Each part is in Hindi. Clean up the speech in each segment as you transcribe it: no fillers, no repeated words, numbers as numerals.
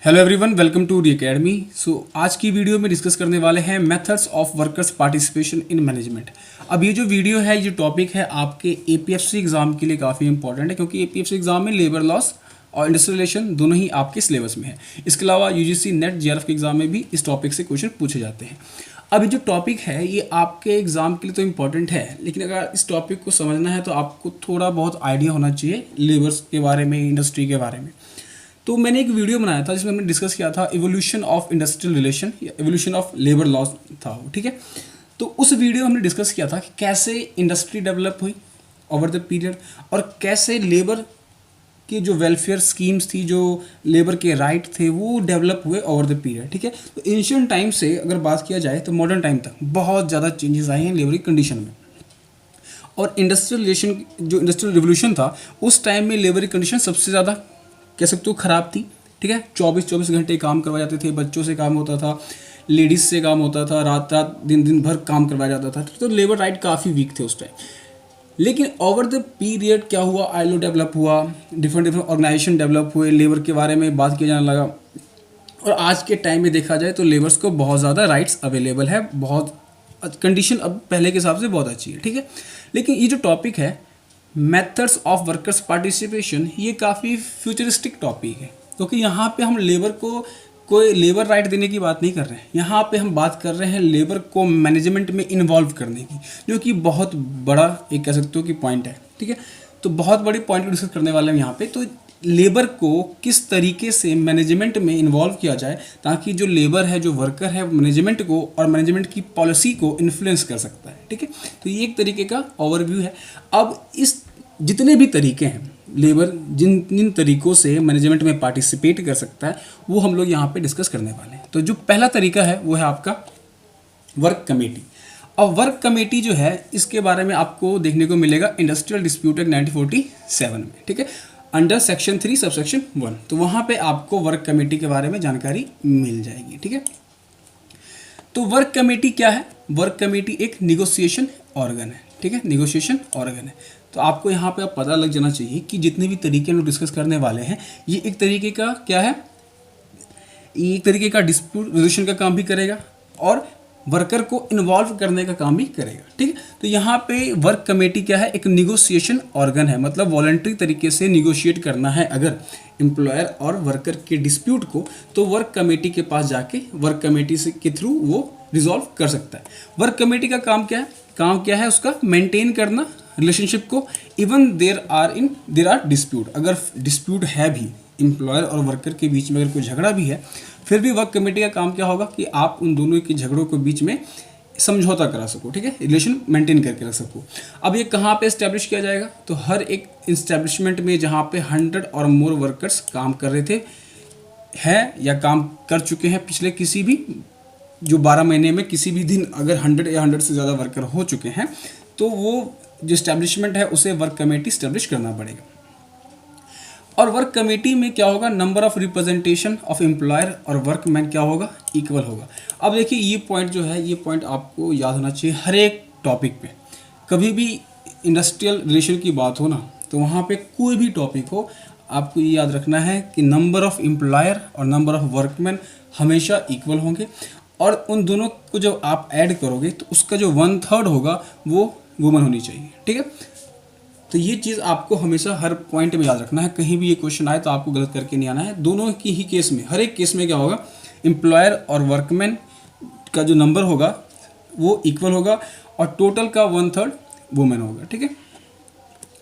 Hello everyone, welcome to Re Academy. आज की वीडियो में डिस्कस करने वाले हैं methods of workers participation in management. अब ये जो वीडियो है, ये टॉपिक है आपके एपीएफसी एग्जाम के लिए काफ़ी इंपॉर्टेंट है, क्योंकि एपीएफसी एग्जाम में लेबर लॉस और इंडस्ट्रियल रिलेशन दोनों ही आपके सिलेबस में है। इसके अलावा यूजीसी नेट जेआरएफ के एग्जाम में भी इस टॉपिक से क्वेश्चन पूछे जाते हैं। अब ये जो टॉपिक है ये आपके एग्जाम के लिए तो इम्पॉर्टेंट है, लेकिन अगर इस टॉपिक को समझना है तो आपको थोड़ा बहुत आइडिया होना चाहिए लेबर्स के बारे में, इंडस्ट्री के बारे में। तो मैंने एक वीडियो बनाया था जिसमें हमने डिस्कस किया था इवोल्यूशन ऑफ इंडस्ट्रियल रिलेशन या इवोल्यूशन ऑफ लेबर लॉस था वो, ठीक है। तो उस वीडियो में हमने डिस्कस किया था कि कैसे इंडस्ट्री डेवलप हुई ओवर द पीरियड और कैसे लेबर की जो वेलफेयर स्कीम्स थी, जो लेबर के राइट थे, वो डेवलप हुए ओवर द पीरियड, ठीक है। तो एंशिएंट टाइम से अगर बात किया जाए तो मॉडर्न टाइम तक बहुत ज़्यादा चेंजेस आए हैं लेबर की कंडीशन में। और इंडस्ट्रियल रिलेशन, जो इंडस्ट्रियल रिवोल्यूशन था, उस टाइम में लेबर की कंडीशन सबसे ज़्यादा कह सकते हो ख़राब थी, ठीक है। 24 घंटे काम करवाए जाते थे, बच्चों से काम होता था, लेडीज़ से काम होता था, रात रात दिन भर काम करवाया जाता था। तो लेबर राइट काफ़ी वीक थे उस टाइम। लेकिन ओवर द पीरियड क्या हुआ, आईएलओ डेवलप हुआ, डिफरेंट ऑर्गेनाइजेशन डेवलप हुए, लेबर के बारे में बात किया जाने लगा। और आज के टाइम में देखा जाए तो लेबर्स को बहुत ज़्यादा राइट्स अवेलेबल है, बहुत कंडीशन अब पहले के हिसाब से बहुत अच्छी है, ठीक है। लेकिन ये जो टॉपिक है मेथड्स ऑफ वर्कर्स पार्टिसिपेशन, ये काफ़ी फ्यूचरिस्टिक टॉपिक है, क्योंकि यहाँ पे हम लेबर को कोई लेबर राइट देने की बात नहीं कर रहे हैं। यहाँ पे हम बात कर रहे हैं लेबर को मैनेजमेंट में इन्वॉल्व करने की, जो कि बहुत बड़ा एक कह सकते हो कि पॉइंट है, ठीक है। तो बहुत बड़ी पॉइंट को डिस्कस करने वाले हैं यहाँ पे। तो लेबर को किस तरीके से मैनेजमेंट में इन्वॉल्व किया जाए ताकि जो लेबर है, जो वर्कर है, मैनेजमेंट को और मैनेजमेंट की पॉलिसी को इन्फ्लुएंस कर सकता है, ठीक है। तो ये एक तरीके का ओवरव्यू है। अब इस जितने भी तरीके हैं, लेबर जिन जिन तरीक़ों से मैनेजमेंट में पार्टिसिपेट कर सकता है, वो हम लोग यहाँ पे डिस्कस करने वाले हैं। तो जो पहला तरीका है वो है आपका वर्क कमेटी। और वर्क कमेटी जो है, इसके बारे में आपको देखने को मिलेगा इंडस्ट्रियल डिस्प्यूट एक्ट 1947 में, ठीक है, अंडर सेक्शन 3 सबसेक्शन 1। तो वहाँ पे आपको वर्क कमेटी के बारे में जानकारी मिल जाएगी, ठीक है। तो वर्क कमेटी क्या है? वर्क कमेटी एक निगोसिएशन ऑर्गन है, ठीक है, निगोसिएशन ऑर्गन है। तो आपको यहाँ पे अब पता लग जाना चाहिए कि जितने भी तरीके हम लोग डिस्कस करने वाले हैं, ये एक तरीके का क्या है, ये एक तरीके का डिस्प्यूट रेजोल्यूशन का काम भी करेगा और वर्कर को इन्वॉल्व करने का काम भी करेगा, ठीक है। तो यहाँ पे वर्क कमेटी क्या है, एक निगोसिएशन ऑर्गन है, मतलब वॉलंटरी तरीके से निगोशिएट करना है अगर एम्प्लॉयर और वर्कर के डिस्प्यूट को, तो वर्क कमेटी के पास जाके वर्क कमेटी से के थ्रू वो रिजॉल्व कर सकता है। वर्क कमेटी का काम क्या है? काम क्या है उसका? मेंटेन करना रिलेशनशिप को, इवन देर आर डिस्प्यूट, अगर डिस्प्यूट है भी एम्प्लॉयर और वर्कर के बीच में, अगर कोई झगड़ा भी है, फिर भी वर्क कमेटी का काम क्या होगा कि आप उन दोनों के झगड़ों के बीच में समझौता करा सको, ठीक है, रिलेशन मेंटेन करके रख सको। अब ये कहाँ पे इस्टेब्लिश किया जाएगा? तो हर एक इस्टेब्लिशमेंट में जहाँ पे 100 और मोर वर्कर्स काम कर रहे थे, हैं या काम कर चुके हैं पिछले किसी भी जो 12 महीने में किसी भी दिन, अगर 100 या 100 से ज़्यादा वर्कर हो चुके हैं, तो वो जो इस्टेब्लिशमेंट है उसे वर्क कमेटी इस्टेब्लिश करना पड़ेगा। और वर्क कमेटी में क्या होगा? Number of representation of employer और वर्कमैन क्या होगा? इक्वल होगा। अब देखिए ये पॉइंट जो है, ये पॉइंट आपको याद होना चाहिए हर एक टॉपिक पे। कभी भी इंडस्ट्रियल रिलेशन की बात हो ना, तो वहाँ पे कोई भी टॉपिक हो, आपको ये याद रखना है कि नंबर ऑफ एम्प्लॉयर और नंबर ऑफ वर्कमैन हमेशा इक्वल होंगे, और उन दोनों को जब आप ऐड करोगे तो उसका जो 1/3 होगा वो वुमन होनी चाहिए, ठीक है। तो ये चीज़ आपको हमेशा हर पॉइंट में याद रखना है, कहीं भी ये क्वेश्चन आए तो आपको गलत करके नहीं आना है। दोनों की ही केस में, हर एक केस में क्या होगा, एम्प्लॉयर और वर्कमैन का जो नंबर होगा वो इक्वल होगा, और टोटल का 1/3 वुमेन होगा, ठीक है।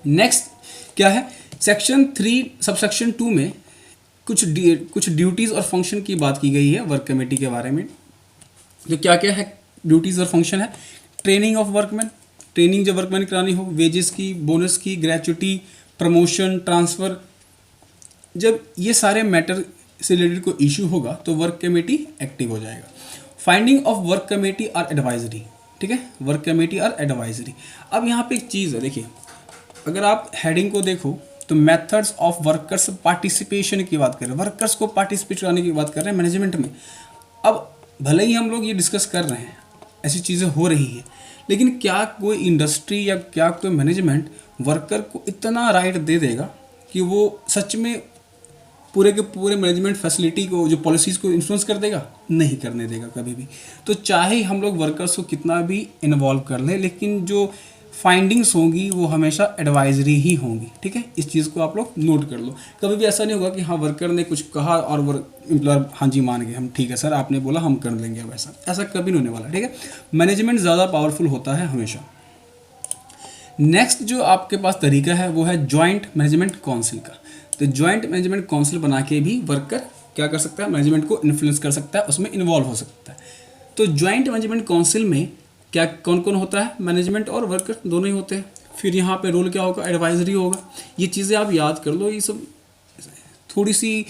नेक्स्ट क्या है? सेक्शन 3 सबसेक्शन 2 में कुछ ड्यूटीज़ और फंक्शन की बात की गई है वर्क कमेटी के बारे में। जो क्या क्या है ड्यूटीज़ और फंक्शन है? ट्रेनिंग ऑफ वर्कमैन, ट्रेनिंग जब वर्कमैन करानी हो, वेजेस की, बोनस की, ग्रेचुटी, प्रमोशन, ट्रांसफ़र, जब ये सारे मैटर से रिलेटेड कोई इशू होगा तो वर्क कमेटी एक्टिव हो जाएगा। Finding of work committee are advisory, ठीक है, वर्क कमेटी आर एडवाइजरी। अब यहाँ पे एक चीज़ है, देखिए, अगर आप हेडिंग को देखो तो मेथड्स ऑफ वर्कर्स पार्टिसिपेशन की बात कर रहे हैं, वर्कर्स को पार्टिसिपेट कराने की बात कर रहे हैं मैनेजमेंट में। अब भले ही हम लोग ये डिस्कस कर रहे हैं, ऐसी चीज़ें हो रही हैं, लेकिन क्या कोई इंडस्ट्री या क्या कोई मैनेजमेंट वर्कर को इतना राइट दे देगा कि वो सच में पूरे के पूरे मैनेजमेंट फैसिलिटी को, जो पॉलिसीज़ को इन्फ्लुएंस कर देगा? नहीं करने देगा कभी भी। तो चाहे हम लोग वर्कर्स को कितना भी इन्वॉल्व कर लें, लेकिन जो फाइंडिंग्स होंगी वो हमेशा एडवाइजरी ही होंगी, ठीक है। इस चीज़ को आप लोग नोट कर लो। कभी भी ऐसा नहीं होगा कि हाँ वर्कर ने कुछ कहा और एम्प्लॉयर हाँ जी मान गए, हम ठीक है सर आपने बोला हम कर लेंगे, वैसा ऐसा कभी नहीं होने वाला, ठीक है। मैनेजमेंट ज़्यादा पावरफुल होता है हमेशा। नेक्स्ट जो आपके पास तरीका है वो है जॉइंट मैनेजमेंट काउंसिल का। तो जॉइंट मैनेजमेंट काउंसिल बना के भी वर्कर क्या कर सकता है? मैनेजमेंट को इन्फ्लुएंस कर सकता है, उसमें इन्वॉल्व हो सकता है। तो जॉइंट मैनेजमेंट काउंसिल में क्या कौन कौन होता है? मैनेजमेंट और वर्कर दोनों ही होते हैं। फिर यहाँ पे रोल क्या होगा? एडवाइजरी होगा। ये चीज़ें आप याद कर लो, ये सब थोड़ी सी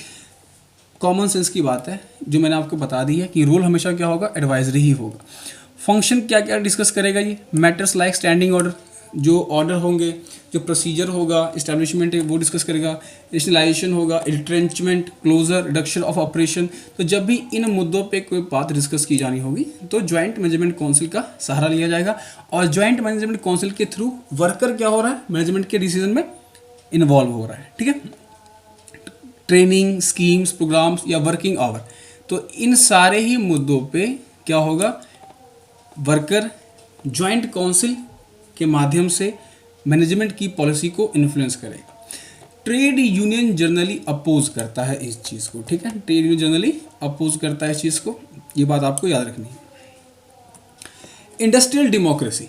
कॉमन सेंस की बात है जो मैंने आपको बता दी है कि रोल हमेशा क्या होगा? एडवाइजरी ही होगा। फंक्शन क्या क्या डिस्कस करेगा ये? मैटर्स लाइक स्टैंडिंग ऑर्डर, जो ऑर्डर होंगे, जो प्रोसीजर होगा, इस्टेब्लिशमेंट है वो डिस्कस करेगा, रेशनलाइजेशन होगा, retrenchment, closure, reduction of operation. तो जब भी इन मुद्दों पे कोई बात डिस्कस की जानी होगी तो जॉइंट मैनेजमेंट काउंसिल का सहारा लिया जाएगा। और जॉइंट मैनेजमेंट काउंसिल के थ्रू वर्कर क्या हो रहा है? मैनेजमेंट के डिसीजन में इन्वॉल्व हो रहा है, ठीक है। ट्रेनिंग, स्कीम्स, प्रोग्राम्स या वर्किंग आवर, तो इन सारे ही मुद्दों पे क्या होगा? वर्कर जॉइंट काउंसिल के माध्यम से मैनेजमेंट की पॉलिसी को इन्फ्लुएंस करेगा। ट्रेड यूनियन जनरली अपोज करता है इस चीज़ को, ठीक है। ट्रेड यूनियन जनरली अपोज करता है इस चीज़ को, ये बात आपको याद रखनी है। इंडस्ट्रियल डेमोक्रेसी,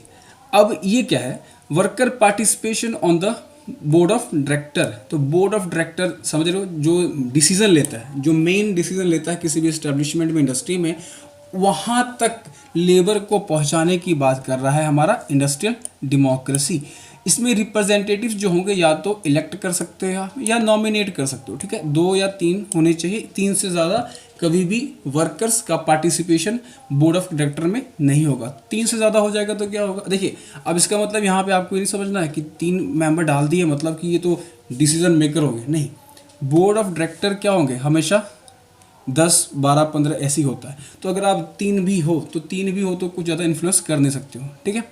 अब ये क्या है? Worker participation on the board of director. तो बोर्ड ऑफ डायरेक्टर समझ रहे हो, जो डिसीजन लेता है, जो मेन डिसीजन लेता है किसी भी इस्टेब्लिशमेंट में, इंडस्ट्री में, वहाँ तक लेबर को पहुँचाने की बात कर रहा है हमारा इंडस्ट्रियल डेमोक्रेसी। इसमें रिप्रेजेंटेटिव्स जो होंगे या तो इलेक्ट कर सकते हो या नॉमिनेट कर सकते हो, ठीक है। 2 या 3 होने चाहिए, 3 से ज़्यादा कभी भी वर्कर्स का पार्टिसिपेशन बोर्ड ऑफ डायरेक्टर में नहीं होगा। 3 से ज़्यादा हो जाएगा तो क्या होगा? देखिए अब इसका मतलब यहाँ पे आपको ये नहीं समझना है कि 3 मेंबर डाल दिए मतलब कि ये तो डिसीजन मेकर होंगे, नहीं। बोर्ड ऑफ डायरेक्टर क्या होंगे? हमेशा 10, 12, 15 ऐसे ही होता है। तो अगर आप 3 भी हो तो कुछ ज़्यादा इन्फ्लुएंस कर नहीं सकते हो, ठीक है।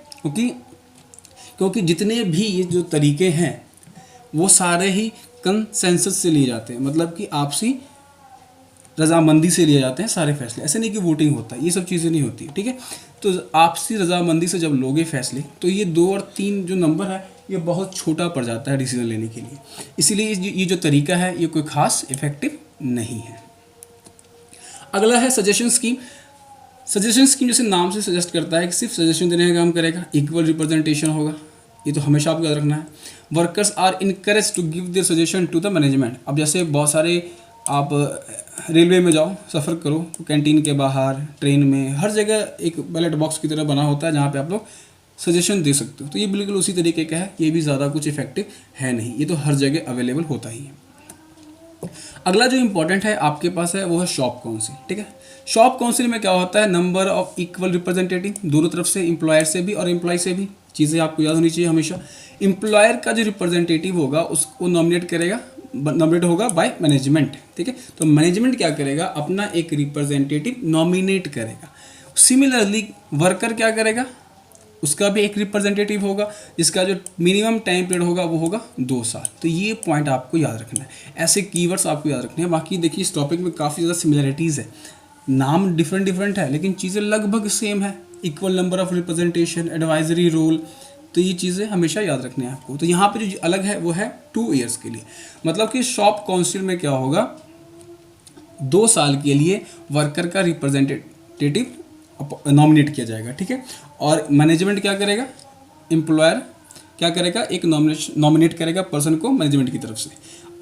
क्योंकि जितने भी ये जो तरीके हैं वो सारे ही कंसेंसस से लिए जाते हैं, मतलब कि आपसी रजामंदी से लिए जाते हैं सारे फैसले। ऐसे नहीं कि वोटिंग होता है, ये सब चीज़ें नहीं होती, ठीक है। तो आपसी रजामंदी से जब लोगे फैसले तो ये 2 और 3 जो नंबर है ये बहुत छोटा पड़ जाता है डिसीजन लेने के लिए। इसीलिए ये जो तरीका है ये कोई खास इफेक्टिव नहीं है। अगला है सजेशन स्कीम। सजेशन स्कीम जैसे नाम से सजेस्ट करता है कि सिर्फ सजेशन देने का काम करेगा, इक्वल रिप्रेजेंटेशन होगा, ये तो हमेशा आपको याद रखना है। Workers are encourage to give their suggestion to the management. अब जैसे बहुत सारे आप रेलवे में जाओ, सफ़र करो, तो कैंटीन के बाहर, ट्रेन में, हर जगह एक बैलेट बॉक्स की तरह बना होता है जहाँ पे आप लोग सजेशन दे सकते हो। तो ये बिल्कुल उसी तरीके का है, ये भी ज़्यादा कुछ इफेक्टिव है नहीं, ये तो हर जगह अवेलेबल होता ही है। अगला जो इंपॉर्टेंट है आपके पास है वो है शॉप काउंसिल, ठीक है। शॉप काउंसिल में क्या होता है? नंबर ऑफ इक्वल रिप्रेजेंटेटिव, दोनों तरफ से, एम्प्लॉयर से भी और एम्प्लॉय से भी। चीज़ें आपको याद होनी चाहिए हमेशा। एम्प्लॉयर का जो रिप्रेजेंटेटिव होगा उसको नॉमिनेट होगा बाय मैनेजमेंट, ठीक है। तो मैनेजमेंट क्या करेगा? अपना एक रिप्रेजेंटेटिव नॉमिनेट करेगा। सिमिलरली वर्कर क्या करेगा? उसका भी एक रिप्रेजेंटेटिव होगा जिसका जो मिनिमम टाइम पीरियड होगा वो होगा 2 साल। तो ये पॉइंट आपको याद रखना है, ऐसे कीवर्ड्स आपको याद रखने हैं। बाकी देखिए इस टॉपिक में काफ़ी ज़्यादा सिमिलरिटीज़ है, नाम डिफरेंट है लेकिन चीज़ें लगभग सेम है। Equal number of representation, advisory role, तो ये चीज़ें हमेशा याद रखने हैं आपको। तो यहाँ पे जो अलग है वो है 2 ईयर्स के लिए, मतलब कि शॉप काउंसिल में क्या होगा? 2 साल के लिए वर्कर का रिप्रेजेंटेटिव नॉमिनेट किया जाएगा, ठीक है। और मैनेजमेंट क्या करेगा? एम्प्लॉयर क्या करेगा? एक नॉमिनेट करेगा पर्सन को मैनेजमेंट की तरफ से।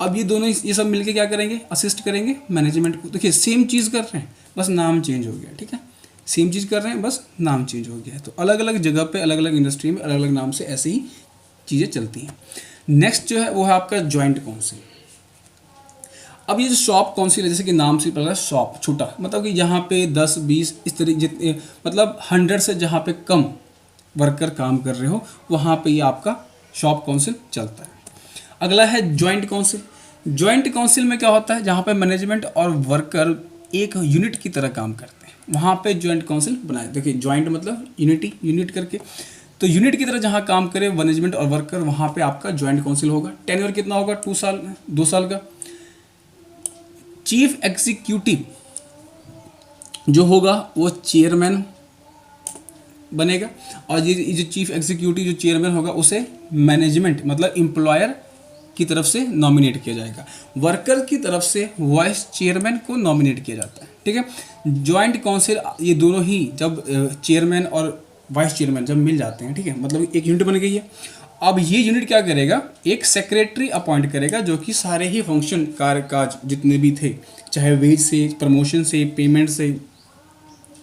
अब ये दोनों ये सब मिलके क्या करेंगे? असिस्ट करेंगे मैनेजमेंट को। देखिए सेम चीज़ कर रहे हैं, बस नाम चेंज हो गया, ठीक है। सेम चीज़ कर रहे हैं, बस नाम चेंज हो गया है। तो अलग अलग जगह पे, अलग अलग इंडस्ट्री में अलग अलग नाम से ऐसे ही चीज़ें चलती हैं। नेक्स्ट जो है वो है आपका जॉइंट काउंसिल। अब ये जो शॉप काउंसिल है, जैसे कि नाम से पता है शॉप, छोटा, मतलब कि जहाँ पे 10, 20 इस तरह जितने, मतलब 100 से जहाँ पे कम वर्कर काम कर रहे हो वहाँ पे ये आपका शॉप काउंसिल चलता है। अगला है जॉइंट काउंसिल। जॉइंट काउंसिल में क्या होता है? जहाँ पे मैनेजमेंट और वर्कर एक यूनिट की तरह काम करते हैं, वहाँ पे जॉइंट काउंसिल बनाए। देखिए जॉइंट मतलब यूनिट करके, तो यूनिट की तरह जहाँ काम करे मैनेजमेंट और वर्कर, वहाँ पे आपका जॉइंट काउंसिल होगा। टेन्योर कितना होगा? 2 साल, 2 साल का। चीफ एग्जीक्यूटिव जो होगा वो चेयरमैन बनेगा, और ये जो चीफ एग्जीक्यूटिव जो चेयरमैन होगा उसे मैनेजमेंट मतलब एम्प्लॉयर की तरफ से नॉमिनेट किया जाएगा। वर्कर की तरफ से वाइस चेयरमैन को नॉमिनेट किया जाता है, ठीक है। जॉइंट काउंसिल ये दोनों ही जब चेयरमैन और वाइस चेयरमैन जब मिल जाते हैं, ठीक है, मतलब एक यूनिट बन गई है। अब ये यूनिट क्या करेगा, एक सेक्रेटरी अपॉइंट करेगा जो कि सारे ही फंक्शन कार्य काज जितने भी थे, चाहे वेज से, प्रमोशन से, पेमेंट से,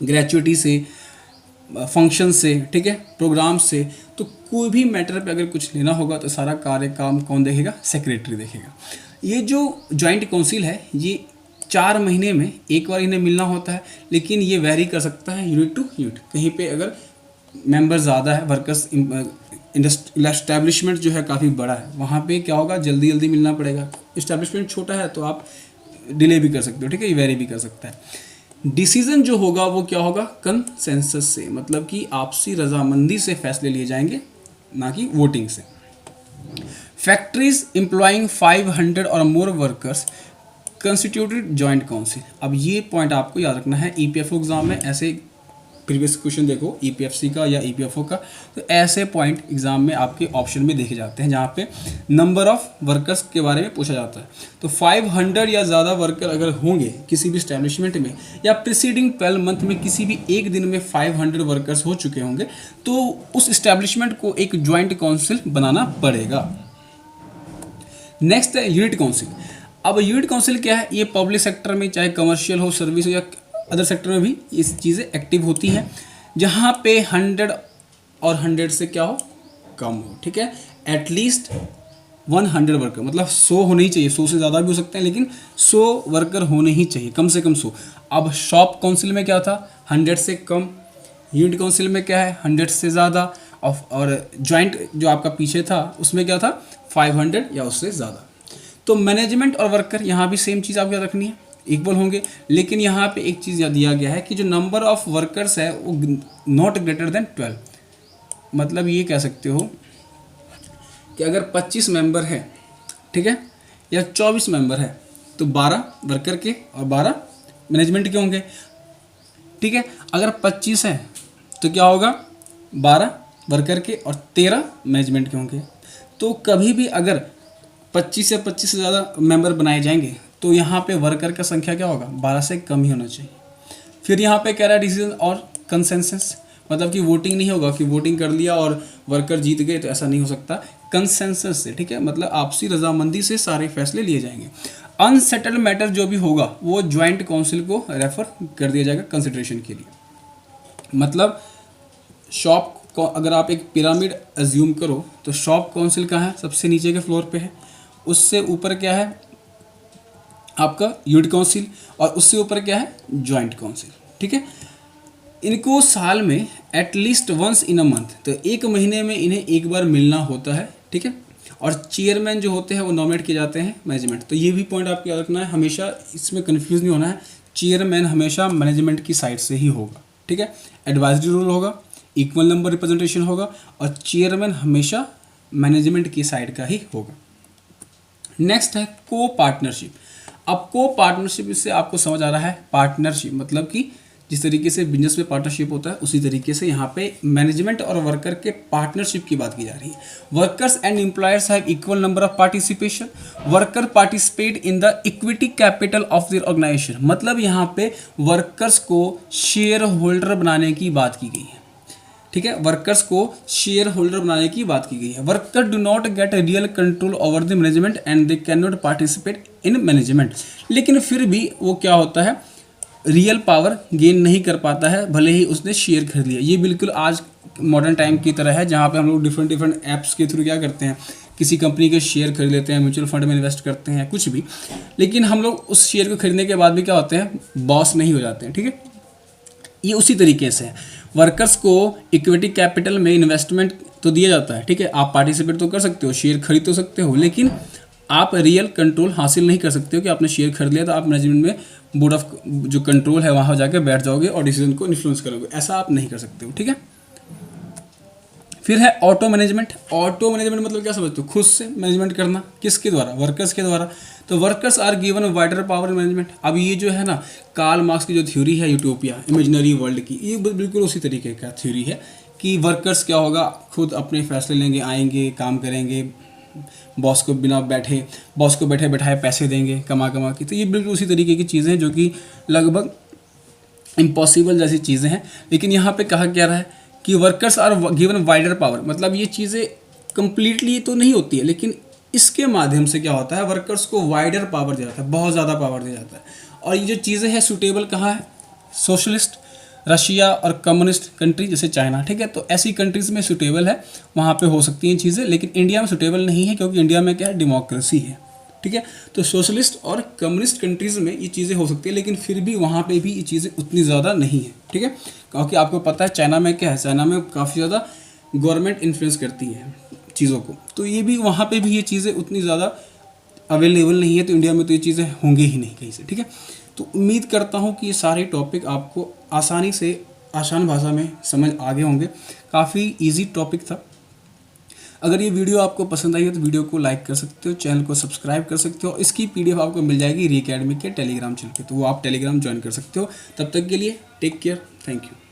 ग्रेचुइटी से, फंक्शन से, ठीक है, प्रोग्राम से, तो कोई भी मैटर पे अगर कुछ लेना होगा तो सारा कार्य काम कौन देखेगा, सेक्रेटरी देखेगा। ये जो जॉइंट काउंसिल है ये 4 महीने में एक बार इन्हें मिलना होता है, लेकिन ये वेरी कर सकता है यूनिट टू यूनिट। कहीं पे अगर मेंबर ज़्यादा है, वर्कर्स इस्टेब्लिशमेंट जो है काफ़ी बड़ा है, वहाँ पे क्या होगा, जल्दी जल्दी मिलना पड़ेगा। इस्टेब्लिशमेंट छोटा है तो आप डिले भी कर सकते हो, ठीक है, ये वेरी भी कर सकता है। डिसीजन जो होगा वो क्या होगा, कंसेंसस से, मतलब कि आपसी रजामंदी से फैसले लिए जाएंगे, ना कि वोटिंग से। फैक्ट्रीज एम्प्लॉइंग 500 और मोर वर्कर्स कंस्टिट्यूटेड जॉइंट काउंसिल। अब ये पॉइंट आपको याद रखना है, ईपीएफओ एग्जाम में ऐसे प्रीवियस क्वेश्चन देखो ईपीएफसी का या ईपीएफओ का, तो ऐसे पॉइंट एग्जाम में आपके ऑप्शन में देखे जाते हैं जहाँ पे नंबर ऑफ वर्कर्स के बारे में पूछा जाता है। तो 500 या ज़्यादा वर्कर अगर होंगे किसी भी इस्टेब्लिशमेंट में, या प्रीसीडिंग 12 मंथ में किसी भी एक दिन में 500 वर्कर्स हो चुके होंगे, तो उस इस्टेब्लिशमेंट को एक ज्वाइंट काउंसिल बनाना पड़ेगा। नेक्स्ट है यूनिट काउंसिल। अब यूनिट काउंसिल क्या है, ये पब्लिक सेक्टर में चाहे कमर्शियल हो, सर्विस हो, या अदर सेक्टर में भी ये चीज़ें एक्टिव होती हैं, जहाँ पे 100 और 100 से क्या हो, कम हो, ठीक है। एटलीस्ट 100 वर्कर, मतलब 100 होने ही चाहिए, 100 से ज़्यादा भी हो सकते हैं, लेकिन 100 वर्कर होने ही चाहिए, कम से कम 100। अब शॉप काउंसिल में क्या था, 100 से कम। यूनिट काउंसिल में क्या है, 100 से ज़्यादा। और जॉइंट जो आपका पीछे था उसमें क्या था, 500 या उससे ज़्यादा। तो मैनेजमेंट और वर्कर यहाँ भी सेम चीज़ आपको याद रखनी है, इक्वल होंगे, लेकिन यहाँ पे एक चीज़ दिया गया है कि जो नंबर ऑफ वर्कर्स है वो नॉट ग्रेटर देन 12। मतलब ये कह सकते हो कि अगर 25 मेंबर है, ठीक है, या 24 मेंबर है, तो 12 वर्कर के और 12 मैनेजमेंट के होंगे, ठीक है। अगर 25 है तो क्या होगा, 12 वर्कर के और 13 मैनेजमेंट के होंगे। तो कभी भी अगर 25 या 25 से ज़्यादा मेंबर बनाए जाएंगे तो यहाँ पे वर्कर का संख्या क्या होगा, 12 से कम ही होना चाहिए। फिर यहाँ पे कह रहा है डिसीजन और कंसेंसस, मतलब कि वोटिंग नहीं होगा कि वोटिंग कर लिया और वर्कर जीत गए, तो ऐसा नहीं हो सकता। कंसेंसस से, ठीक है, मतलब आपसी रजामंदी से सारे फैसले लिए जाएंगे। अनसेटल्ड मैटर जो भी होगा वो ज्वाइंट काउंसिल को रेफर कर दिया जाएगा कंसिडरेशन के लिए। मतलब शॉप को अगर आप एक पिरामिड एज्यूम करो तो शॉप काउंसिल कहाँ है, सबसे नीचे के फ्लोर पे है, उससे ऊपर क्या है आपका यूनिट काउंसिल, और उससे ऊपर क्या है, जॉइंट काउंसिल, ठीक है। इनको साल में at least once in a month, तो एक महीने में इन्हें एक बार मिलना होता है, ठीक है। और चेयरमैन जो होते हैं वो नॉमिनेट किए जाते हैं मैनेजमेंट। तो ये भी पॉइंट आपको याद रखना है, हमेशा इसमें कन्फ्यूज़ नहीं होना है, चेयरमैन हमेशा मैनेजमेंट की साइड से ही होगा, ठीक है। एडवाइजरी रोल होगा, इक्वल नंबर रिप्रेजेंटेशन होगा, और चेयरमैन हमेशा मैनेजमेंट की साइड का ही होगा। नेक्स्ट है को पार्टनरशिप। अब को पार्टनरशिप इससे आपको समझ आ रहा है, पार्टनरशिप मतलब कि जिस तरीके से बिजनेस में पार्टनरशिप होता है उसी तरीके से यहाँ पे मैनेजमेंट और वर्कर के पार्टनरशिप की बात की जा रही है। Workers and employers have equal number of participation, worker participate in the equity capital of their organisation. मतलब यहाँ पे वर्कर्स को शेयर होल्डर बनाने की बात की गई है, ठीक है, वर्कर्स को शेयर होल्डर बनाने की बात की गई है। Worker do not get real control over the management and they can not participate in management. लेकिन फिर भी वो क्या होता है, रियल पावर गेन नहीं कर पाता है, भले ही उसने शेयर खरीद लिया। ये बिल्कुल आज मॉडर्न टाइम की तरह है, जहाँ पे हम लोग डिफरेंट ऐप्स के थ्रू क्या करते हैं, किसी कंपनी के शेयर खरीद लेते हैं, म्यूचुअल फंड में इन्वेस्ट करते हैं, कुछ भी, लेकिन हम लोग उस शेयर को खरीदने के बाद भी क्या होते हैं, बॉस नहीं हो जाते हैं, ठीक है। ये उसी तरीके से है, वर्कर्स को इक्विटी कैपिटल में इन्वेस्टमेंट तो दिया जाता है, ठीक है, आप पार्टिसिपेट तो कर सकते हो, शेयर खरीद तो सकते हो, लेकिन आप रियल कंट्रोल हासिल नहीं कर सकते हो कि आपने शेयर खरीद लिया तो आप मैनेजमेंट में बोर्ड ऑफ जो कंट्रोल है वहाँ जाकर बैठ जाओगे और डिसीजन को इन्फ्लुएंस करोगे, ऐसा आप नहीं कर सकते हो, ठीक है। फिर है ऑटो मैनेजमेंट। ऑटो मैनेजमेंट मतलब क्या समझते हो, खुद से मैनेजमेंट करना, किसके द्वारा, वर्कर्स के द्वारा। तो workers are given wider power management. अब ये जो है ना कार्ल मार्क्स की जो थ्योरी है यूटोपिया इमेजिनरी वर्ल्ड की, ये बिल्कुल उसी तरीके का थ्योरी है कि वर्कर्स क्या होगा, खुद अपने फैसले लेंगे, आएंगे, काम करेंगे, बॉस को बैठे बैठाए पैसे देंगे कमा के। तो ये बिल्कुल उसी तरीके की चीज़ें हैं जो कि लगभग इम्पॉसिबल जैसी चीज़ें हैं। लेकिन यहाँ पे कहा क्या रहा है कि workers are given wider power, मतलब ये चीज़ें कंप्लीटली तो नहीं होती है, लेकिन इसके माध्यम से क्या होता है, वर्कर्स को वाइडर पावर दिया जाता है, बहुत ज़्यादा पावर दिया जाता है। और ये जो चीज़ें हैं सूटेबल कहाँ है, सोशलिस्ट, रशिया और कम्युनिस्ट कंट्री जैसे चाइना, ठीक है। तो ऐसी कंट्रीज़ में सूटेबल है, वहाँ पे हो सकती हैं चीज़ें, लेकिन इंडिया में सूटेबल नहीं है क्योंकि इंडिया में क्या है, डेमोक्रेसी है, ठीक है। तो सोशलिस्ट और कम्युनिस्ट कंट्रीज़ में ये चीज़ें हो सकती है, लेकिन फिर भी वहाँ पे भी ये चीज़ें उतनी ज़्यादा नहीं है, ठीक है। क्योंकि आपको पता है चाइना में क्या है, चाइना में काफ़ी ज़्यादा गवर्नमेंट इन्फ्लुएंस करती है चीज़ों को, तो ये भी वहाँ पे भी ये चीज़ें उतनी ज़्यादा अवेलेबल नहीं है। तो इंडिया में तो ये चीज़ें होंगी ही नहीं कहीं से, ठीक है। तो उम्मीद करता हूँ कि ये सारे टॉपिक आपको आसानी से आसान भाषा में समझ आ गए होंगे। काफ़ी इजी टॉपिक था। अगर ये वीडियो आपको पसंद आई है तो वीडियो को लाइक कर सकते हो, चैनल को सब्सक्राइब कर सकते हो। इसकी PDF आपको मिल जाएगी री अकेडमी के टेलीग्राम चैनल पे, तो वो आप टेलीग्राम ज्वाइन कर सकते हो। तब तक के लिए टेक केयर, थैंक यू।